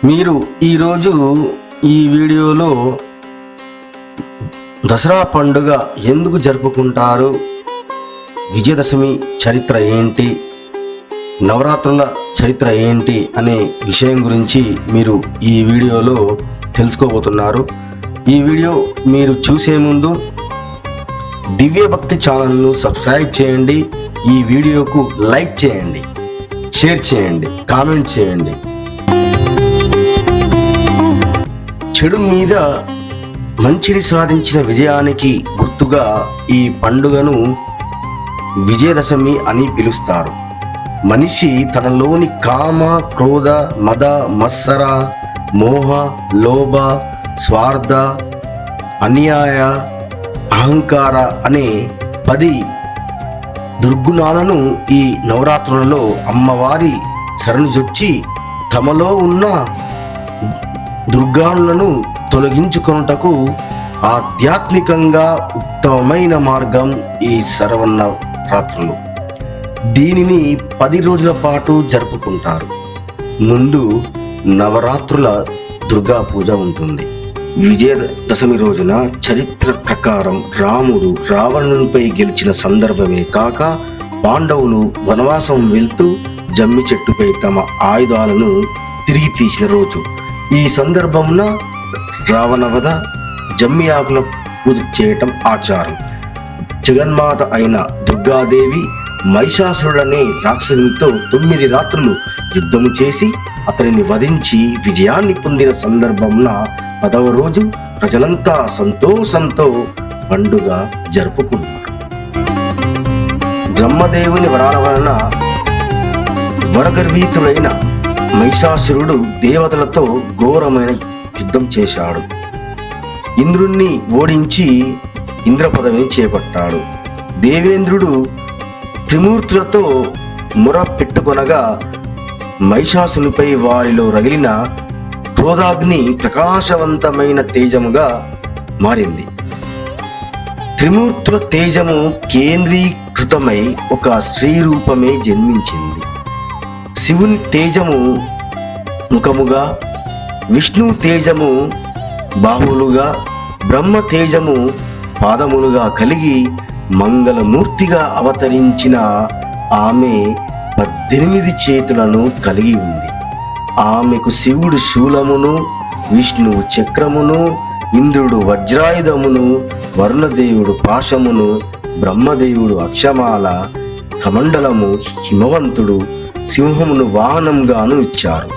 మీరు ఈరోజు ఈ వీడియోలో దసరా పండుగ ఎందుకు జరుపుకుంటారు, విజయదశమి చరిత్ర ఏంటి, నవరాత్రుల చరిత్ర ఏంటి అనే విషయం గురించి మీరు ఈ వీడియోలో తెలుసుకోబోతున్నారు. ఈ వీడియో మీరు చూసే ముందు దివ్య భక్తి ఛానల్ను సబ్స్క్రైబ్ చేయండి, ఈ వీడియోకు లైక్ చేయండి, షేర్ చేయండి, కామెంట్ చేయండి. చెడు మీద మంచిని సాధించిన విజయానికి గుర్తుగా ఈ పండుగను విజయదశమి అని పిలుస్తారు. మనిషి తనలోని కామ, క్రోధ, మద, మత్సర, మోహ, లోభ, స్వార్థ, అన్యాయ, అహంకార అనే 10 దుర్గుణాలను ఈ నవరాత్రులలో అమ్మవారి శరణుజొచ్చి తమలో ఉన్న దుర్గాలను తొలగించుకొనుటకు ఆధ్యాత్మికంగా ఉత్తమమైన మార్గం ఈ శరన్నవరాత్రులు. దీనిని 10 రోజుల పాటు జరుపుకుంటారు. ముందు నవరాత్రుల దుర్గా పూజ ఉంటుంది. విజయదశమి రోజున చరిత్ర ప్రకారం రాముడు రావణునిపై గెలిచిన సందర్భమే కాక పాండవులు వనవాసం వెళ్తూ జమ్మి చెట్టుపై తమ ఆయుధాలను తిరిగి తీసిన రోజు. ఈ సందర్భమున రావణవధ, జమ్మి ఆకుల పూజ చేయటం ఆచారం. జగన్మాత అయిన దుర్గాదేవి మహిషాసురుడనే రాక్షసునితో 9 రాత్రులు యుద్ధము చేసి అతనిని వధించి విజయాన్ని పొందిన సందర్భంన 10వ రోజు ప్రజలంతా సంతోషంతో పండుగ జరుపుకున్నారు. బ్రహ్మదేవుని వరాల వలన వరగర్వీతులైన మహిషాసురుడు దేవతలతో ఘోరమైన యుద్ధం చేశాడు. ఇంద్రుణ్ణి ఓడించి ఇంద్ర పదవిని చేపట్టాడు. దేవేంద్రుడు త్రిమూర్తులతో మొర పెట్టుకొనగా మహిషాసునిపై వారిలో రగిలిన క్రోధాగ్ని ప్రకాశవంతమైన తేజముగా మారింది. త్రిమూర్తుల తేజము కేంద్రీకృతమై ఒక స్త్రీ రూపమే జన్మించింది. శివుని తేజము ముఖముగా, విష్ణు తేజము బాహువులుగా, బ్రహ్మ తేజము పాదములుగా కలిగి మంగళమూర్తిగా అవతరించిన ఆమె 18 చేతులను కలిగి ఉంది. ఆమెకు శివుడు శూలమును, విష్ణువు చక్రమును, ఇంద్రుడు వజ్రాయుధమును, వరుణదేవుడు పాశమును, బ్రహ్మదేవుడు అక్షమాల, కమండలము, హిమవంతుడు సింహమును వాహనంగాను ఇచ్చారు.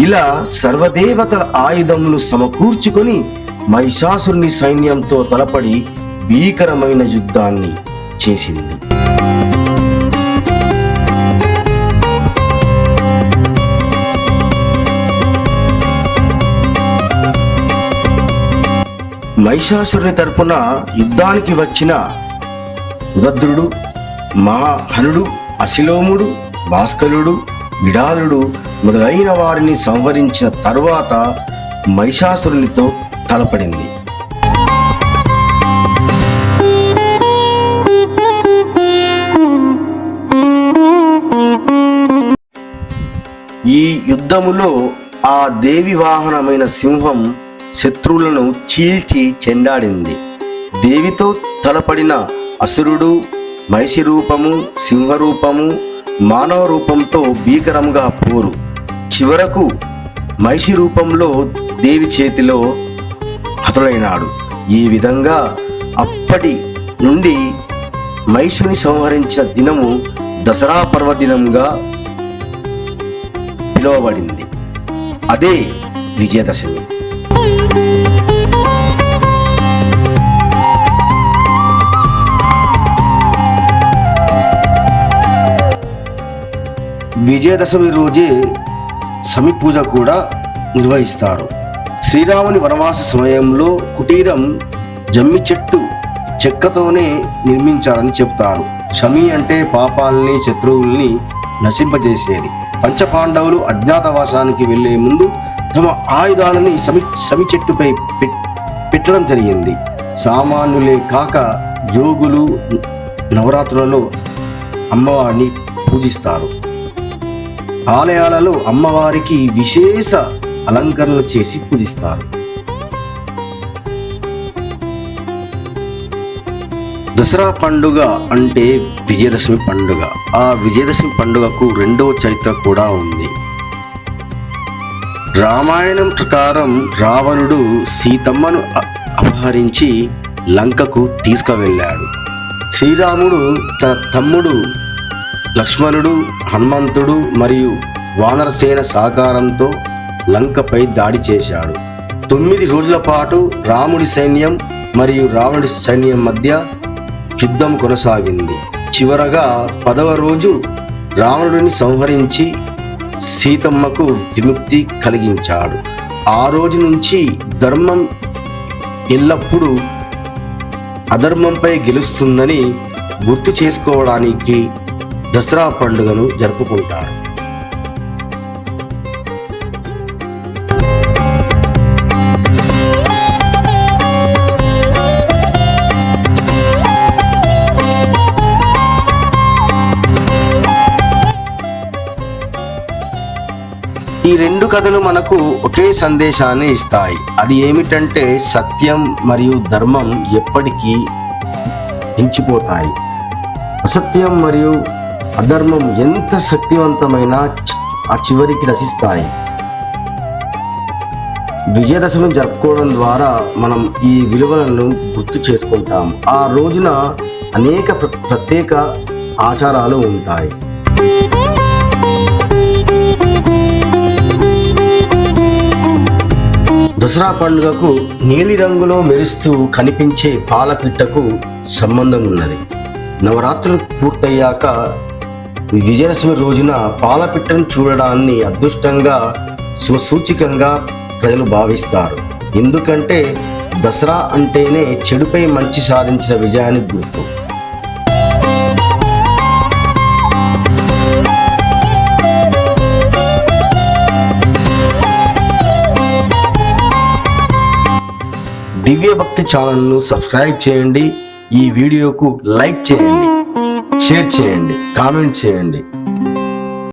ఇలా సర్వదేవతల ఆయుధములు సమకూర్చుకొని మహిషాసురుని సైన్యంతో తలపడి భీకరమైన యుద్ధాన్ని చేసింది. మహిషాసురుని తరపున యుద్ధానికి వచ్చిన ఉదద్రుడు, మహాహనుడు, అశిలోముడు, భాస్కరుడు, విడాలుడు మొదలైన వారిని సంహరించిన తరువాత మహిషాసురునితో తలపడింది. ఈ యుద్ధములో ఆ దేవి వాహనమైన సింహం శత్రువులను చీల్చి చెండాడింది. దేవితో తలపడిన అసురుడు మహిషి రూపము, సింహరూపము, మానవ రూపంతో భీకరంగా పోరు. చివరకు మహిషి రూపంలో దేవి చేతిలో హతుడైనాడు. ఈ విధంగా అప్పటి నుండి మహిషుని సంహరించిన దినము దసరా పర్వదినంగా పిలువబడింది. అదే విజయదశమి. విజయదశమి రోజే సమి పూజ కూడా నిర్వహిస్తారు. శ్రీరాముని వనవాస సమయంలో కుటీరం జమ్మి చెక్కతోనే నిర్మించారని చెప్తారు. శమి అంటే పాపాలని, శత్రువుల్ని నశింపజేసేది. పంచపాండవులు అజ్ఞాతవాసానికి వెళ్లే ముందు తమ ఆయుధాలని సమి చెట్టుపై పెట్టడం జరిగింది. సామాన్యులే కాక యోగులు నవరాత్రులలో అమ్మవారిని పూజిస్తారు. ఆలయాలలో అమ్మవారికి విశేష అలంకరణలు చేసి పూజిస్తారు. దసరా పండుగ అంటే విజయదశమి పండుగ. ఆ విజయదశమి పండుగకు రెండవ చరిత్ర కూడా ఉంది. రామాయణం ప్రకారం రావణుడు సీతమ్మను అపహరించి లంకకు తీసుకువెళ్ళాడు. శ్రీరాముడు తన తమ్ముడు లక్ష్మణుడు, హనుమంతుడు మరియు వానరసేన సహకారంతో లంకపై దాడి చేశాడు. 9 రోజుల పాటు రాముడి సైన్యం మరియు రావణుడి సైన్యం మధ్య యుద్ధం కొనసాగింది. చివరగా 10వ రోజు రావణుడిని సంహరించి సీతమ్మకు విముక్తి కలిగించాడు. ఆ రోజు నుంచి ధర్మం ఎల్లప్పుడూ అధర్మంపై గెలుస్తుందని గుర్తు చేసుకోవడానికి దసరా పండుగను జరుపుకుంటారు. ఈ రెండు కథలు మనకు ఒకే సందేశాన్ని ఇస్తాయి. అది ఏమిటంటే సత్యం మరియు ధర్మం ఎప్పటికీ నిలిచిపోతాయి. అసత్యం మరియు అధర్మం ఎంత శక్తివంతమైనా ఆ చివరికి నశిస్తాయి. విజయదశమి జరుపుకోవడం ద్వారా మనం ఈ విలువలను గుర్తు చేసుకుంటాం. ఆ రోజున అనేక ప్రత్యేక ఆచారాలు ఉంటాయి. దసరా పండుగకు నీలి రంగులో మెరుస్తూ కనిపించే పాలపిట్టకు సంబంధం ఉన్నది. నవరాత్రులు పూర్తయ్యాక విజయదశమి రోజున పాలపిట్టను చూడడాన్ని అదృష్టంగా, శుభసూచికంగా ప్రజలు భావిస్తారు. ఎందుకంటే దసరా అంటేనే చెడుపై మంచి సాధించిన విజయానికి గుర్తు. దివ్య భక్తి ఛానల్ను సబ్స్క్రైబ్ చేయండి. ఈ వీడియోకు లైక్ చేయండి, షేర్ చేయండి, కామెంట్ చేయండి.